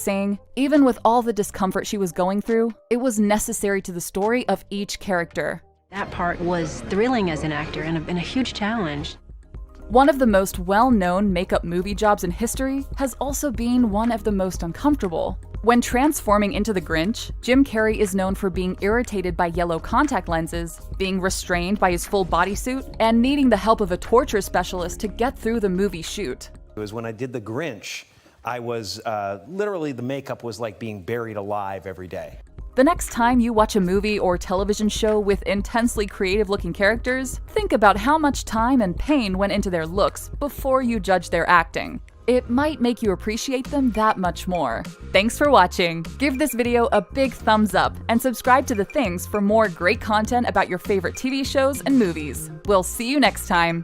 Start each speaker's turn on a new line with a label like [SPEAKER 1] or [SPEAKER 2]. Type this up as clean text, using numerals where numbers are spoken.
[SPEAKER 1] saying, even with all the discomfort she was going through, it was necessary to the story of each character.
[SPEAKER 2] That part was thrilling as an actor and a huge challenge.
[SPEAKER 1] One of the most well-known makeup movie jobs in history has also been one of the most uncomfortable. When transforming into the Grinch, Jim Carrey is known for being irritated by yellow contact lenses, being restrained by his full bodysuit, and needing the help of a torture specialist to get through the movie shoot.
[SPEAKER 3] It was when I did the Grinch, I was literally, the makeup was like being buried alive every day.
[SPEAKER 1] The next time you watch a movie or television show with intensely creative-looking characters, think about how much time and pain went into their looks before you judge their acting. It might make you appreciate them that much more. Thanks for watching! Give this video a big thumbs up and subscribe to The Things for more great content about your favorite TV shows and movies. We'll see you next time!